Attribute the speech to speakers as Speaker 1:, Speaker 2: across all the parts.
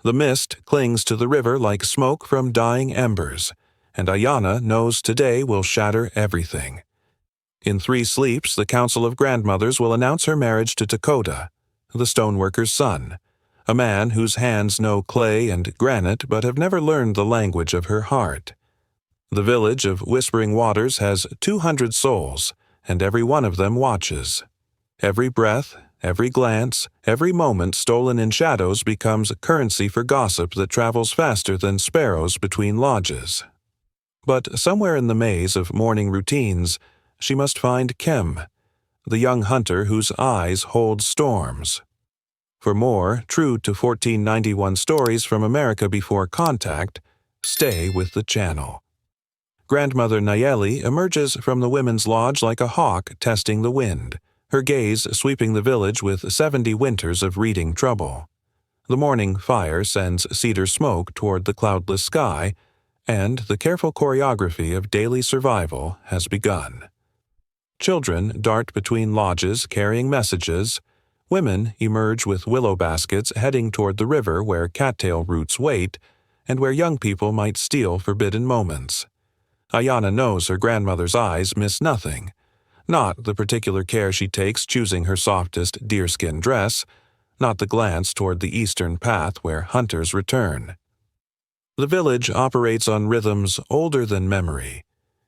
Speaker 1: The mist clings to the river like smoke from dying embers, and Aiyana knows today will shatter everything. In 3 sleeps, the Council of Grandmothers will announce her marriage to Dakota, the stoneworker's son, a man whose hands know clay and granite but have never learned the language of her heart. The village of Whispering Waters has 200 souls, and every one of them watches. Every breath, every glance, every moment stolen in shadows becomes currency for gossip that travels faster than sparrows between lodges. But somewhere in the maze of morning routines, she must find Keme, the young hunter whose eyes hold storms. For more true to 1491 stories from America Before Contact, stay with the channel. Grandmother Nayeli emerges from the women's lodge like a hawk testing the wind, her gaze sweeping the village with 70 winters of reading trouble. The morning fire sends cedar smoke toward the cloudless sky, and the careful choreography of daily survival has begun. Children dart between lodges carrying messages. Women emerge with willow baskets heading toward the river where cattail roots wait, and where young people might steal forbidden moments. Aiyana knows her grandmother's eyes miss nothing, not the particular care she takes choosing her softest deerskin dress, not the glance toward the eastern path where hunters return. The village operates on rhythms older than memory,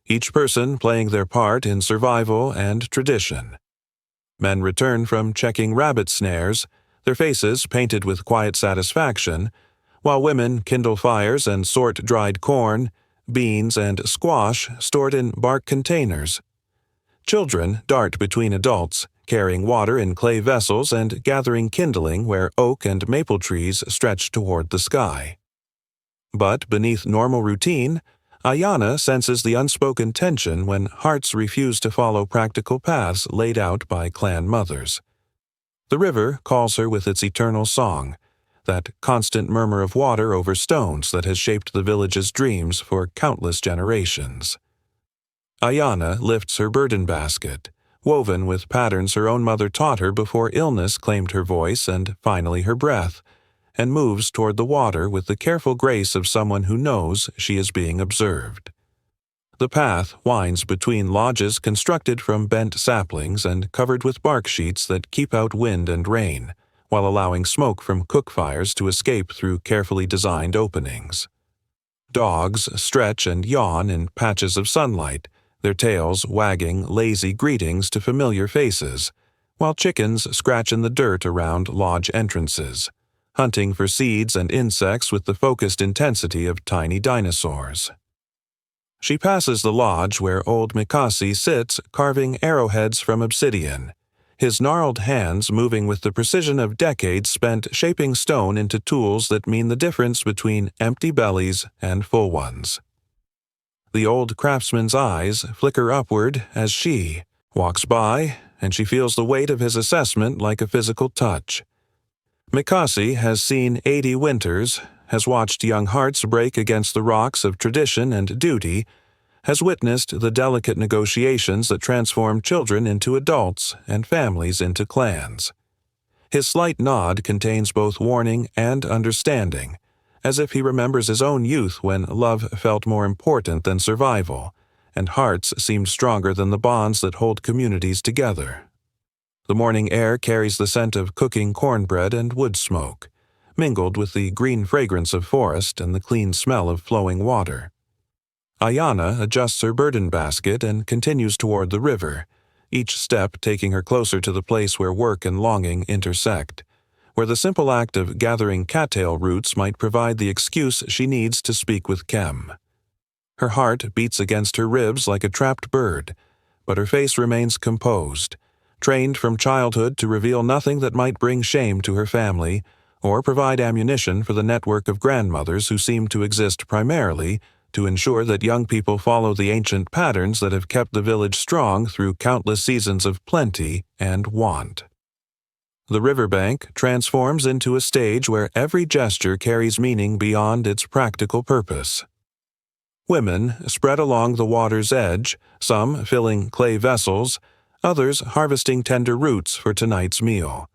Speaker 1: each person playing their part in survival and tradition. Men return from checking rabbit snares, their faces painted with quiet satisfaction, while women kindle fires and sort dried corn, beans, and squash stored in bark containers. Children dart between adults, carrying water in clay vessels and gathering kindling where oak and maple trees stretch toward the sky. But beneath normal routine, Aiyana senses the unspoken tension when hearts refuse to follow practical paths laid out by clan mothers. The river calls her with its eternal song, that constant murmur of water over stones that has shaped the village's dreams for countless generations. Aiyana lifts her burden basket, woven with patterns her own mother taught her before illness claimed her voice and finally her breath, and moves toward the water with the careful grace of someone who knows she is being observed. The path winds between lodges constructed from bent saplings and covered with bark sheets that keep out wind and rain, while allowing smoke from cook fires to escape through carefully designed openings. Dogs stretch and yawn in patches of sunlight, their tails wagging lazy greetings to familiar faces, while chickens scratch in the dirt around lodge entrances, hunting for seeds and insects with the focused intensity of tiny dinosaurs. She passes the lodge where old Mikasi sits carving arrowheads from obsidian, his gnarled hands moving with the precision of decades spent shaping stone into tools that mean the difference between empty bellies and full ones. The old craftsman's eyes flicker upward as she walks by, and she feels the weight of his assessment like a physical touch. Mikasi has seen 80 winters, has watched young hearts break against the rocks of tradition and duty, has witnessed the delicate negotiations that transform children into adults and families into clans. His slight nod contains both warning and understanding, as if he remembers his own youth when love felt more important than survival, and hearts seemed stronger than the bonds that hold communities together. The morning air carries the scent of cooking cornbread and wood smoke, mingled with the green fragrance of forest and the clean smell of flowing water. Aiyana adjusts her burden basket and continues toward the river, each step taking her closer to the place where work and longing intersect, where the simple act of gathering cattail roots might provide the excuse she needs to speak with Keme. Her heart beats against her ribs like a trapped bird, but her face remains composed, trained from childhood to reveal nothing that might bring shame to her family or provide ammunition for the network of grandmothers who seem to exist primarily to ensure that young people follow the ancient patterns that have kept the village strong through countless seasons of plenty and want. The riverbank transforms into a stage where every gesture carries meaning beyond its practical purpose. Women spread along the water's edge, some filling clay vessels, others harvesting tender roots for tonight's meal.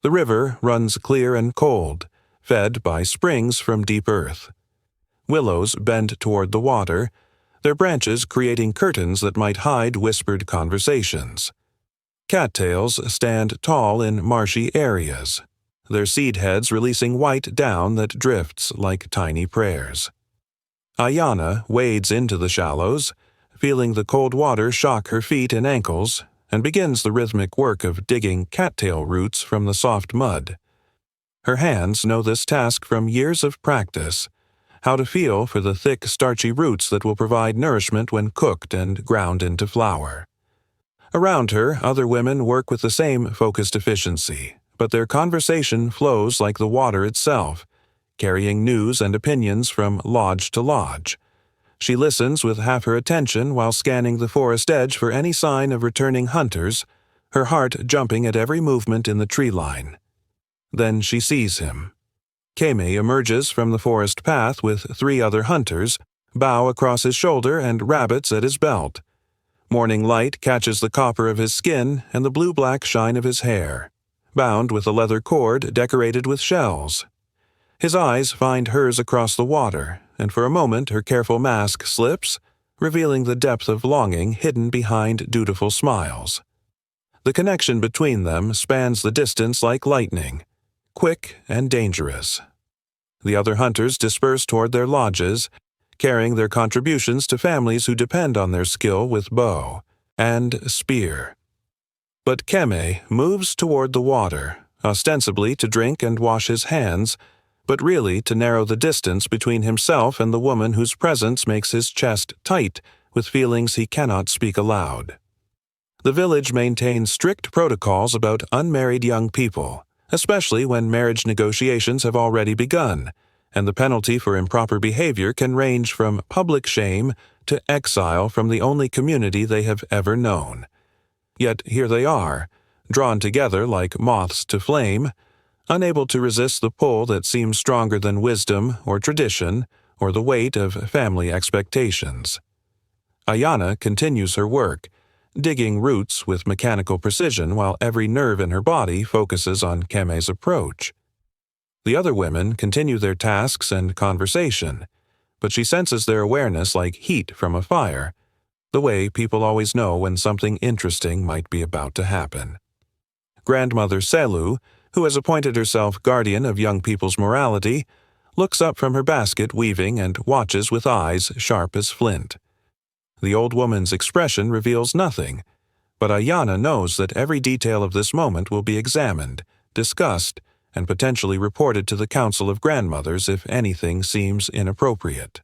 Speaker 1: The river runs clear and cold, fed by springs from deep earth. Willows bend toward the water, their branches creating curtains that might hide whispered conversations. Cattails stand tall in marshy areas, their seed heads releasing white down that drifts like tiny prayers. Aiyana wades into the shallows, feeling the cold water shock her feet and ankles, and begins the rhythmic work of digging cattail roots from the soft mud. Her hands know this task from years of practice, how to feel for the thick, starchy roots that will provide nourishment when cooked and ground into flour. Around her, other women work with the same focused efficiency, but their conversation flows like the water itself, carrying news and opinions from lodge to lodge. She listens with half her attention while scanning the forest edge for any sign of returning hunters, her heart jumping at every movement in the tree line. Then she sees him. Keme emerges from the forest path with 3 other hunters, bow across his shoulder and rabbits at his belt. Morning light catches the copper of his skin and the blue-black shine of his hair, bound with a leather cord decorated with shells. His eyes find hers across the water, and for a moment her careful mask slips, revealing the depth of longing hidden behind dutiful smiles. The connection between them spans the distance like lightning, quick and dangerous. The other hunters disperse toward their lodges, carrying their contributions to families who depend on their skill with bow and spear. But Keme moves toward the water, ostensibly to drink and wash his hands, but really to narrow the distance between himself and the woman whose presence makes his chest tight with feelings he cannot speak aloud. The village maintains strict protocols about unmarried young people, especially when marriage negotiations have already begun, and the penalty for improper behavior can range from public shame to exile from the only community they have ever known. Yet here they are, drawn together like moths to flame, unable to resist the pull that seems stronger than wisdom or tradition or the weight of family expectations. Aiyana continues her work, digging roots with mechanical precision while every nerve in her body focuses on Keme's approach. The other women continue their tasks and conversation, but she senses their awareness like heat from a fire, the way people always know when something interesting might be about to happen. Grandmother Selu, who has appointed herself guardian of young people's morality, looks up from her basket weaving and watches with eyes sharp as flint. The old woman's expression reveals nothing, but Aiyana knows that every detail of this moment will be examined, discussed, and potentially reported to the Council of Grandmothers if anything seems inappropriate.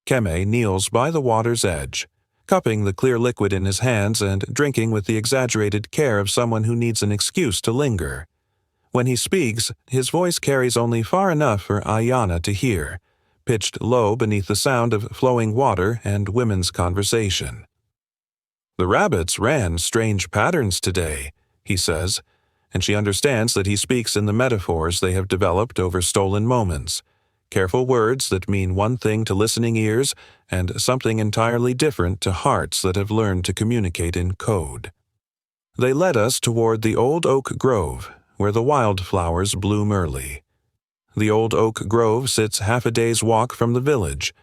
Speaker 1: Keme kneels by the water's edge, cupping the clear liquid in his hands and drinking with the exaggerated care of someone who needs an excuse to linger. When he speaks, his voice carries only far enough for Aiyana to hear, pitched low beneath the sound of flowing water and women's conversation. "The rabbits ran strange patterns today," he says, and she understands that he speaks in the metaphors they have developed over stolen moments, careful words that mean one thing to listening ears and something entirely different to hearts that have learned to communicate in code. They led us toward the old oak grove, where the wildflowers bloom early. The old oak grove sits half a day's walk from the village,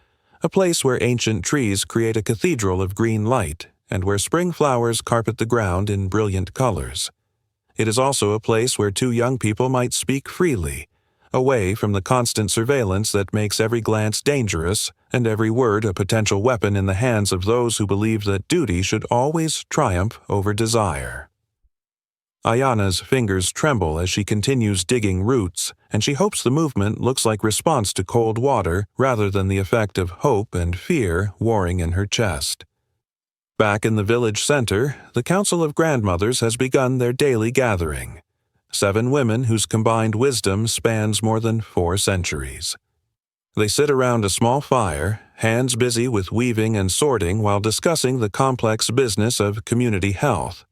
Speaker 1: a place where ancient trees create a cathedral of green light and where spring flowers carpet the ground in brilliant colors. It is also a place where 2 young people might speak freely, away from the constant surveillance that makes every glance dangerous and every word a potential weapon in the hands of those who believe that duty should always triumph over desire. Aiyana's fingers tremble as she continues digging roots, and she hopes the movement looks like response to cold water rather than the effect of hope and fear warring in her chest. Back in the village center, the Council of Grandmothers has begun their daily gathering. 7 women whose combined wisdom spans more than 4 centuries. They sit around a small fire, hands busy with weaving and sorting while discussing the complex business of community health.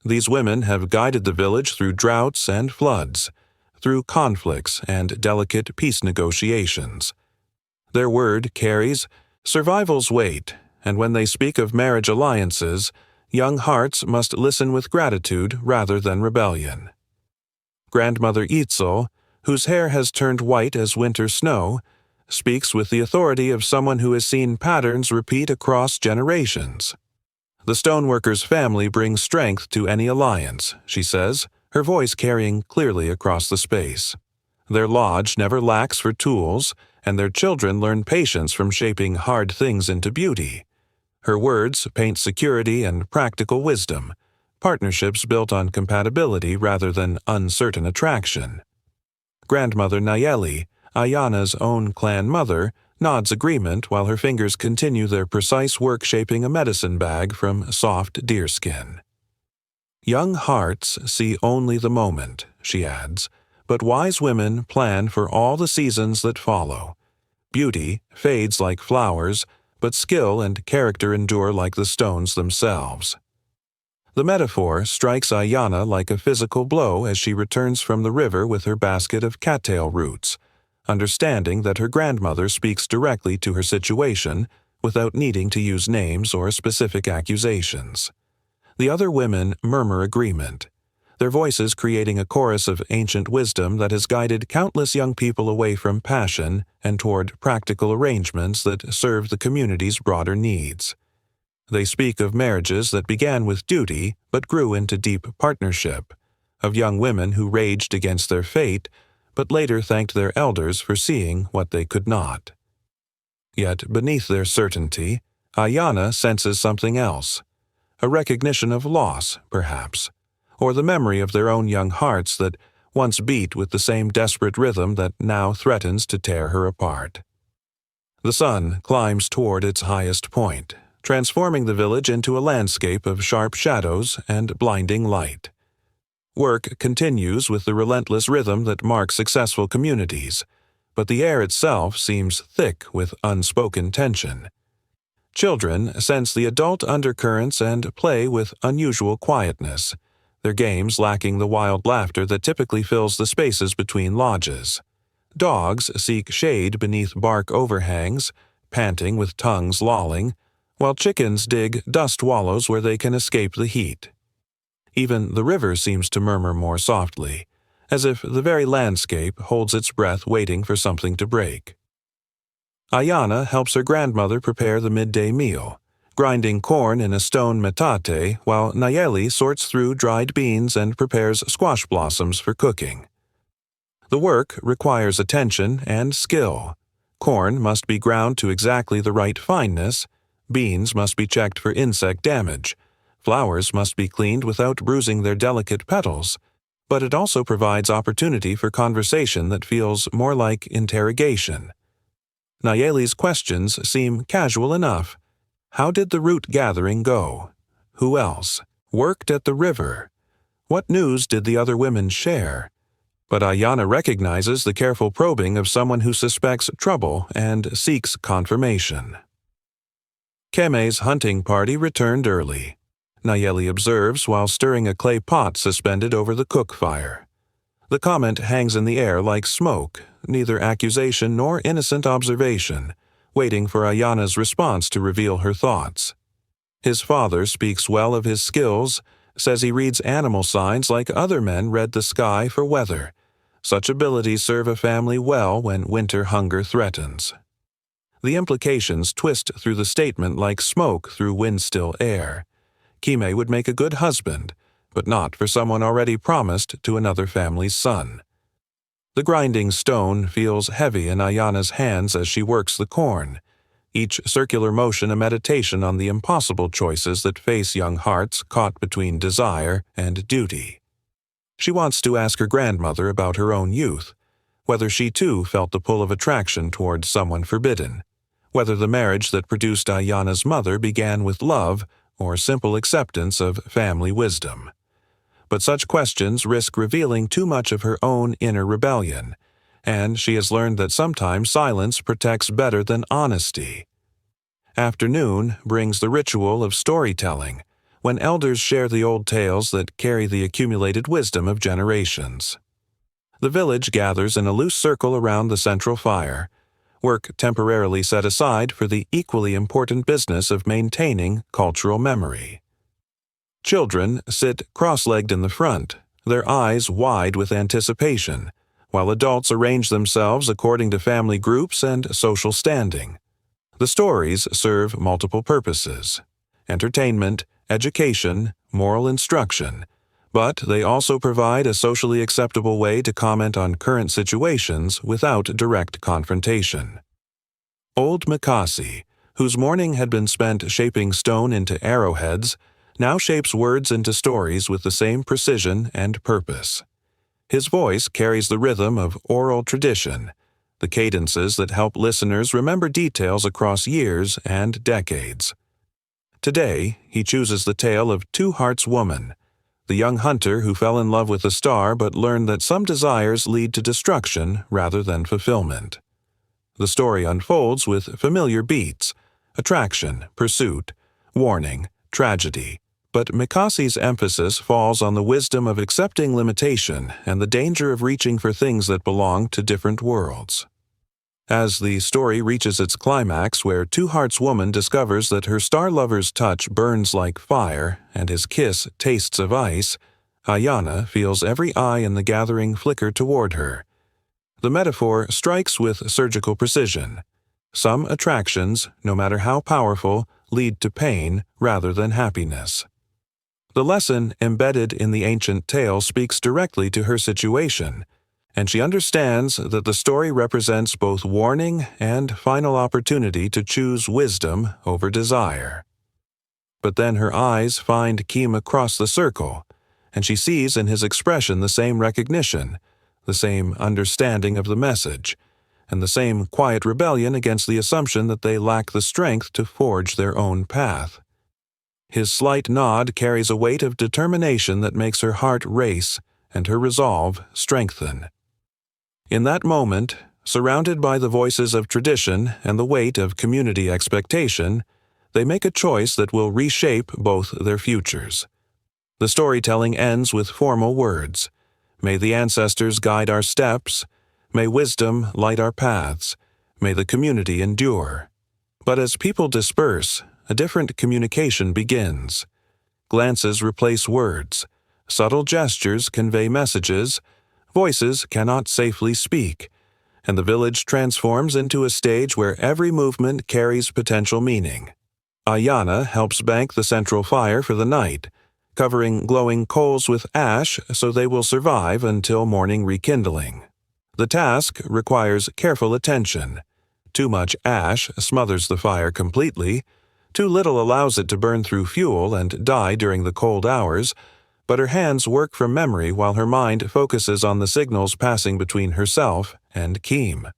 Speaker 1: These women have guided the village through droughts and floods, through conflicts and delicate peace negotiations. Their word carries survival's weight, and when they speak of marriage alliances, young hearts must listen with gratitude rather than rebellion. Grandmother Itzel, whose hair has turned white as winter snow, speaks with the authority of someone who has seen patterns repeat across generations. The stoneworker's family brings strength to any alliance, she says, her voice carrying clearly across the space. Their lodge never lacks for tools, and their children learn patience from shaping hard things into beauty. Her words paint security and practical wisdom, partnerships built on compatibility rather than uncertain attraction. Grandmother Nayeli, Aiyana's own clan mother, nods agreement while her fingers continue their precise work shaping a medicine bag from soft deerskin. Young hearts see only the moment, she adds, but wise women plan for all the seasons that follow. Beauty fades like flowers, but skill and character endure like the stones themselves. The metaphor strikes Aiyana like a physical blow as she returns from the river with her basket of cattail roots, understanding that her grandmother speaks directly to her situation without needing to use names or specific accusations. The other women murmur agreement, their voices creating a chorus of ancient wisdom that has guided countless young people away from passion and toward practical arrangements that serve the community's broader needs. They speak of marriages that began with duty but grew into deep partnership, of young women who raged against their fate but later thanked their elders for seeing what they could not. Yet beneath their certainty, Aiyana senses something else, a recognition of loss, perhaps, or the memory of their own young hearts that once beat with the same desperate rhythm that now threatens to tear her apart. The sun climbs toward its highest point, transforming the village into a landscape of sharp shadows and blinding light. Work continues with the relentless rhythm that marks successful communities, but the air itself seems thick with unspoken tension. Children sense the adult undercurrents and play with unusual quietness, their games lacking the wild laughter that typically fills the spaces between lodges. Dogs seek shade beneath bark overhangs, panting with tongues lolling, while chickens dig dust wallows where they can escape the heat. Even the river seems to murmur more softly, as if the very landscape holds its breath waiting for something to break. Aiyana helps her grandmother prepare the midday meal, grinding corn in a stone metate while Nayeli sorts through dried beans and prepares squash blossoms for cooking. The work requires attention and skill. Corn must be ground to exactly the right fineness, beans must be checked for insect damage, flowers must be cleaned without bruising their delicate petals, but it also provides opportunity for conversation that feels more like interrogation. Nayeli's questions seem casual enough. How did the root gathering go? Who else worked at the river? What news did the other women share? But Aiyana recognizes the careful probing of someone who suspects trouble and seeks confirmation. Keme's hunting party returned early, Nayeli observes while stirring a clay pot suspended over the cook fire. The comment hangs in the air like smoke, neither accusation nor innocent observation, waiting for Aiyana's response to reveal her thoughts. His father speaks well of his skills, says he reads animal signs like other men read the sky for weather. Such abilities serve a family well when winter hunger threatens. The implications twist through the statement like smoke through wind-still air. Keme would make a good husband, but not for someone already promised to another family's son. The grinding stone feels heavy in Aiyana's hands as she works the corn, each circular motion a meditation on the impossible choices that face young hearts caught between desire and duty. She wants to ask her grandmother about her own youth, whether she too felt the pull of attraction towards someone forbidden, whether the marriage that produced Aiyana's mother began with love or simple acceptance of family wisdom. But such questions risk revealing too much of her own inner rebellion, and she has learned that sometimes silence protects better than honesty. Afternoon brings the ritual of storytelling, when elders share the old tales that carry the accumulated wisdom of generations. The village gathers in a loose circle around the central fire, work temporarily set aside for the equally important business of maintaining cultural memory. Children sit cross-legged in the front, their eyes wide with anticipation, while adults arrange themselves according to family groups and social standing. The stories serve multiple purposes: entertainment, education, moral instruction, but they also provide a socially acceptable way to comment on current situations without direct confrontation. Old Mikasi, whose morning had been spent shaping stone into arrowheads, now shapes words into stories with the same precision and purpose. His voice carries the rhythm of oral tradition, the cadences that help listeners remember details across years and decades. Today, he chooses the tale of Two Hearts Woman, the young hunter who fell in love with a star but learned that some desires lead to destruction rather than fulfillment. The story unfolds with familiar beats: attraction, pursuit, warning, tragedy. But Mikasi's emphasis falls on the wisdom of accepting limitation and the danger of reaching for things that belong to different worlds. As the story reaches its climax, where Two Hearts Woman discovers that her star lover's touch burns like fire and his kiss tastes of ice, Aiyana feels every eye in the gathering flicker toward her. The metaphor strikes with surgical precision. Some attractions, no matter how powerful, lead to pain rather than happiness. The lesson embedded in the ancient tale speaks directly to her situation, and she understands that the story represents both warning and final opportunity to choose wisdom over desire. But then her eyes find Keme across the circle, and she sees in his expression the same recognition, the same understanding of the message, and the same quiet rebellion against the assumption that they lack the strength to forge their own path. His slight nod carries a weight of determination that makes her heart race and her resolve strengthen. In that moment, surrounded by the voices of tradition and the weight of community expectation, they make a choice that will reshape both their futures. The storytelling ends with formal words: "May the ancestors guide our steps, may wisdom light our paths, may the community endure." But as people disperse, a different communication begins. Glances replace words, subtle gestures convey messages, voices cannot safely speak, and the village transforms into a stage where every movement carries potential meaning. Aiyana helps bank the central fire for the night, covering glowing coals with ash so they will survive until morning rekindling. The task requires careful attention. Too much ash smothers the fire completely, too little allows it to burn through fuel and die during the cold hours, but her hands work from memory while her mind focuses on the signals passing between herself and Keme.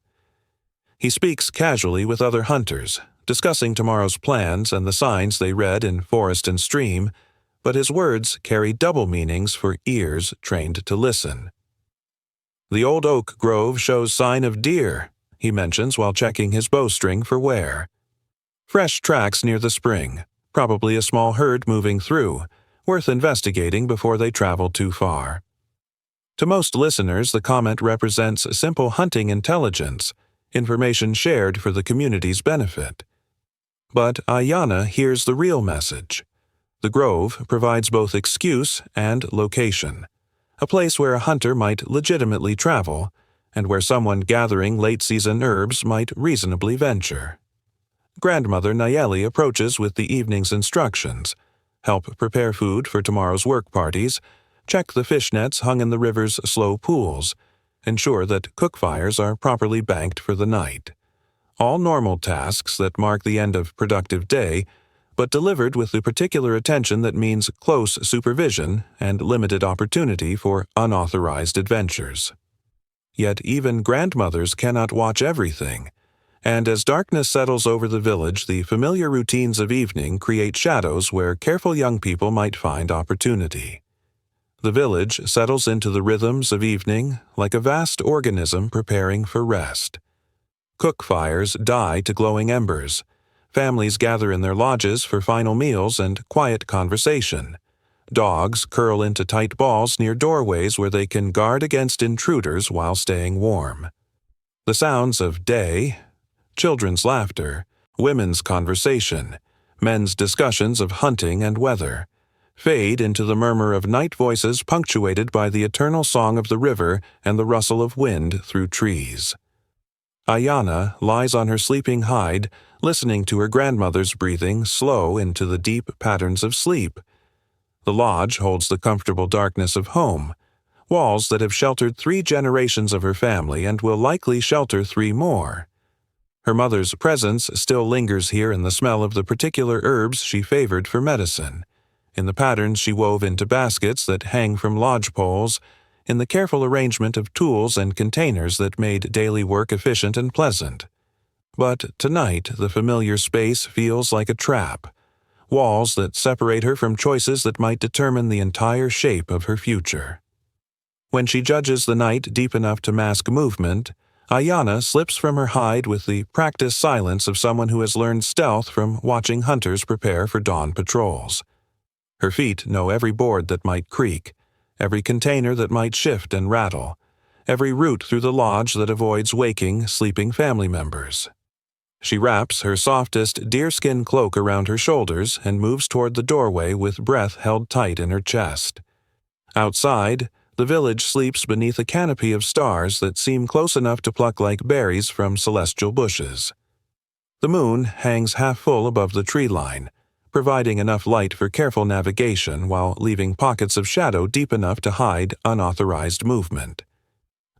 Speaker 1: He speaks casually with other hunters, discussing tomorrow's plans and the signs they read in forest and stream, but his words carry double meanings for ears trained to listen. "The old oak grove shows sign of deer," he mentions while checking his bowstring for wear. Fresh tracks near the spring, probably a small herd moving through, worth investigating before they travel too far. To most listeners, the comment represents simple hunting intelligence, information shared for the community's benefit. But Aiyana hears the real message. The grove provides both excuse and location, a place where a hunter might legitimately travel, and where someone gathering late-season herbs might reasonably venture. Grandmother Nayeli approaches with the evening's instructions: help prepare food for tomorrow's work parties, check the fish nets hung in the river's slow pools, ensure that cook fires are properly banked for the night. All normal tasks that mark the end of productive day, but delivered with the particular attention that means close supervision and limited opportunity for unauthorized adventures. Yet even grandmothers cannot watch everything, and as darkness settles over the village, the familiar routines of evening create shadows where careful young people might find opportunity. The village settles into the rhythms of evening like a vast organism preparing for rest. Cook fires die to glowing embers. Families gather in their lodges for final meals and quiet conversation. Dogs curl into tight balls near doorways where they can guard against intruders while staying warm. The sounds of day, children's laughter, women's conversation, men's discussions of hunting and weather, fade into the murmur of night voices punctuated by the eternal song of the river and the rustle of wind through trees. Aiyana lies on her sleeping hide, listening to her grandmother's breathing slow into the deep patterns of sleep. The lodge holds the comfortable darkness of home, walls that have sheltered 3 generations of her family and will likely shelter 3 more. Her mother's presence still lingers here in the smell of the particular herbs she favored for medicine, in the patterns she wove into baskets that hang from lodge poles, in the careful arrangement of tools and containers that made daily work efficient and pleasant. But tonight the familiar space feels like a trap, walls that separate her from choices that might determine the entire shape of her future. When she judges the night deep enough to mask movement, Aiyana slips from her hide with the practiced silence of someone who has learned stealth from watching hunters prepare for dawn patrols. Her feet know every board that might creak, every container that might shift and rattle, every route through the lodge that avoids waking sleeping family members. She wraps her softest deerskin cloak around her shoulders and moves toward the doorway with breath held tight in her chest. Outside, the village sleeps beneath a canopy of stars that seem close enough to pluck like berries from celestial bushes. The moon hangs half full above the tree line, providing enough light for careful navigation while leaving pockets of shadow deep enough to hide unauthorized movement.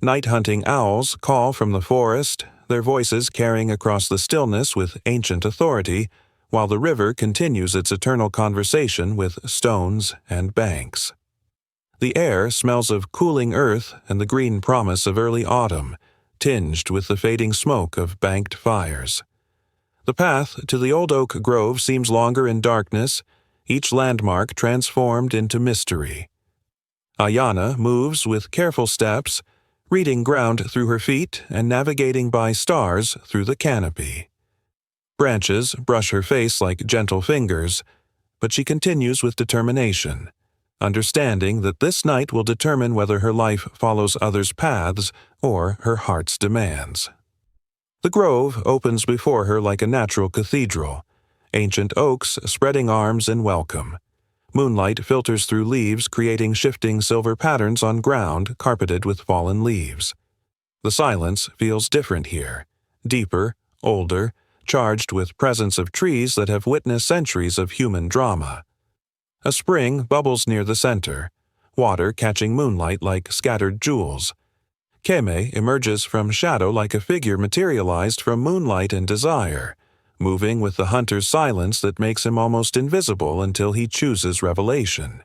Speaker 1: Night-hunting owls call from the forest, their voices carrying across the stillness with ancient authority, while the river continues its eternal conversation with stones and banks. The air smells of cooling earth and the green promise of early autumn, tinged with the fading smoke of banked fires. The path to the old oak grove seems longer in darkness, each landmark transformed into mystery. Aiyana moves with careful steps, reading ground through her feet and navigating by stars through the canopy. Branches brush her face like gentle fingers, but she continues with determination, understanding that this night will determine whether her life follows others' paths or her heart's demands. The grove opens before her like a natural cathedral, ancient oaks spreading arms in welcome. Moonlight filters through leaves, creating shifting silver patterns on ground carpeted with fallen leaves. The silence feels different here, deeper, older, charged with presence of trees that have witnessed centuries of human drama. A spring bubbles near the center, water catching moonlight like scattered jewels. Keme emerges from shadow like a figure materialized from moonlight and desire, moving with the hunter's silence that makes him almost invisible until he chooses revelation.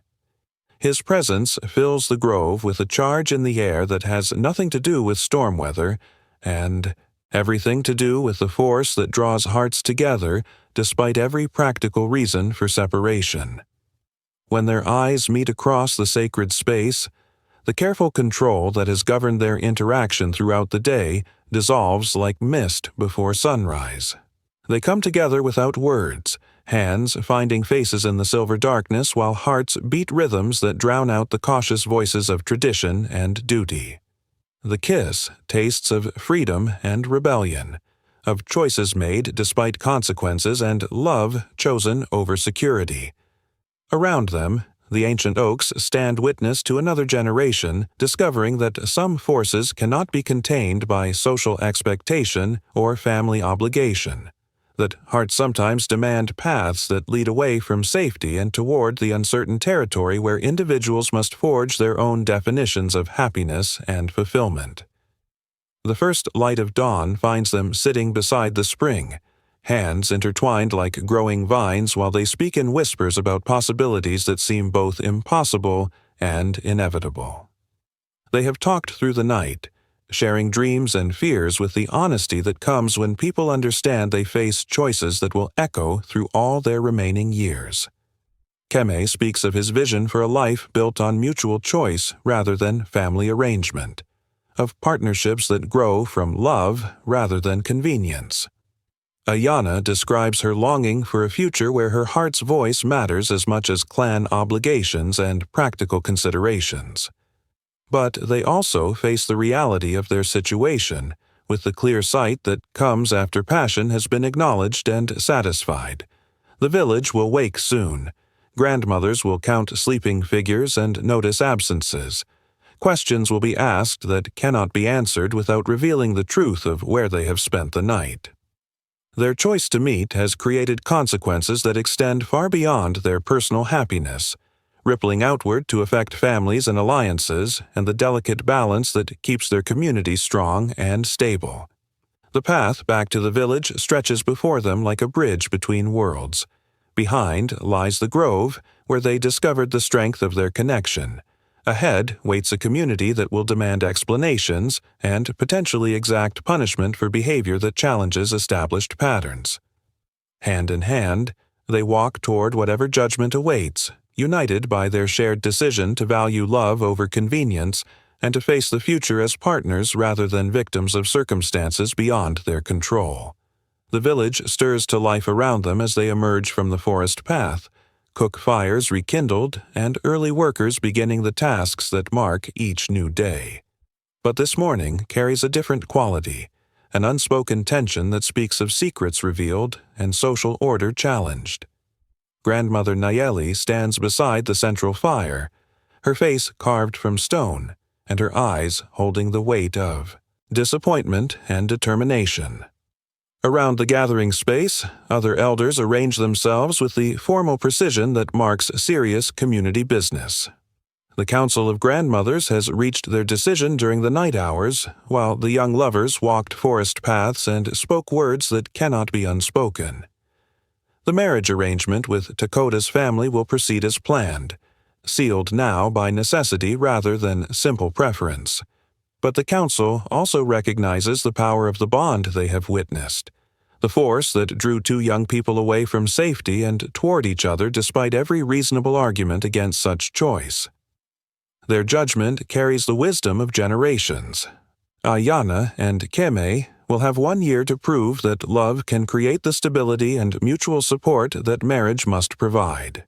Speaker 1: His presence fills the grove with a charge in the air that has nothing to do with storm weather and everything to do with the force that draws hearts together despite every practical reason for separation. When their eyes meet across the sacred space, the careful control that has governed their interaction throughout the day dissolves like mist before sunrise. They come together without words, hands finding faces in the silver darkness while hearts beat rhythms that drown out the cautious voices of tradition and duty. The kiss tastes of freedom and rebellion, of choices made despite consequences and love chosen over security. Around them, the ancient oaks stand witness to another generation discovering that some forces cannot be contained by social expectation or family obligation, that hearts sometimes demand paths that lead away from safety and toward the uncertain territory where individuals must forge their own definitions of happiness and fulfillment. The first light of dawn finds them sitting beside the spring, hands intertwined like growing vines while they speak in whispers about possibilities that seem both impossible and inevitable. They have talked through the night, sharing dreams and fears with the honesty that comes when people understand they face choices that will echo through all their remaining years. Keme speaks of his vision for a life built on mutual choice rather than family arrangement, of partnerships that grow from love rather than convenience. Aiyana describes her longing for a future where her heart's voice matters as much as clan obligations and practical considerations. But they also face the reality of their situation, with the clear sight that comes after passion has been acknowledged and satisfied. The village will wake soon, Grandmothers will count sleeping figures and notice absences. Questions will be asked that cannot be answered without revealing the truth of where they have spent the night. Their choice to meet has created consequences that extend far beyond their personal happiness, rippling outward to affect families and alliances and the delicate balance that keeps their community strong and stable. The path back to the village stretches before them like a bridge between worlds. Behind lies the grove, where they discovered the strength of their connection. Ahead waits a community that will demand explanations and potentially exact punishment for behavior that challenges established patterns. Hand in hand, they walk toward whatever judgment awaits, united by their shared decision to value love over convenience and to face the future as partners rather than victims of circumstances beyond their control. The village stirs to life around them as they emerge from the forest path, cook fires rekindled, and early workers beginning the tasks that mark each new day. But this morning carries a different quality, an unspoken tension that speaks of secrets revealed and social order challenged. Grandmother Nayeli stands beside the central fire, her face carved from stone, and her eyes holding the weight of disappointment and determination. Around the gathering space, other elders arrange themselves with the formal precision that marks serious community business. The Council of Grandmothers has reached their decision during the night hours, while the young lovers walked forest paths and spoke words that cannot be unspoken. The marriage arrangement with Takota's family will proceed as planned, sealed now by necessity rather than simple preference. But the Council also recognizes the power of the bond they have witnessed, the force that drew two young people away from safety and toward each other despite every reasonable argument against such choice. Their judgment carries the wisdom of generations. Aiyana and Keme will have 1 year to prove that love can create the stability and mutual support that marriage must provide.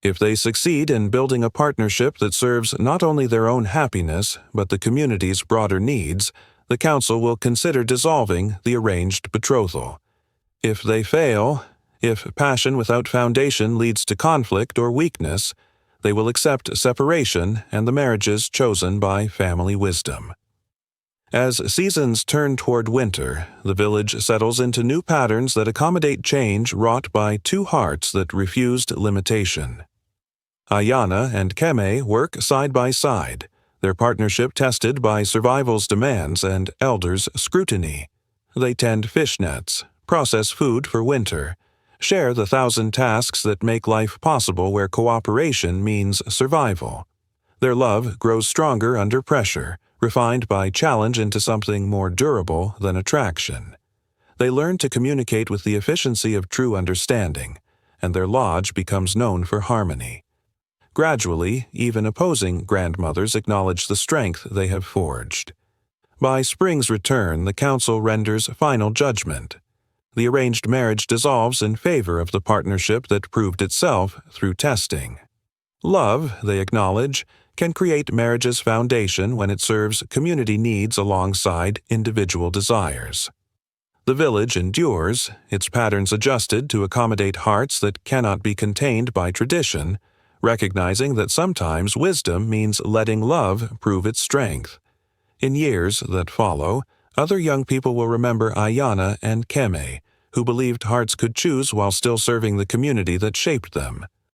Speaker 1: If they succeed in building a partnership that serves not only their own happiness but the community's broader needs, the Council will consider dissolving the arranged betrothal. If they fail, if passion without foundation leads to conflict or weakness, they will accept separation and the marriages chosen by family wisdom. As seasons turn toward winter, the village settles into new patterns that accommodate change wrought by two hearts that refused limitation. Aiyana and Keme work side by side, their partnership tested by survival's demands and elders' scrutiny. They tend fish nets, process food for winter, share the 1,000 tasks that make life possible where cooperation means survival. Their love grows stronger under pressure, refined by challenge into something more durable than attraction. They learn to communicate with the efficiency of true understanding, and their lodge becomes known for harmony. Gradually, even opposing grandmothers acknowledge the strength they have forged. By spring's return, the Council renders final judgment. The arranged marriage dissolves in favor of the partnership that proved itself through testing. Love, they acknowledge, can create marriage's foundation when it serves community needs alongside individual desires. The village endures, its patterns adjusted to accommodate hearts that cannot be contained by tradition, recognizing that sometimes wisdom means letting love prove its strength. In years that follow, other young people will remember Aiyana and Keme, who believed hearts could choose while still serving the community that shaped them.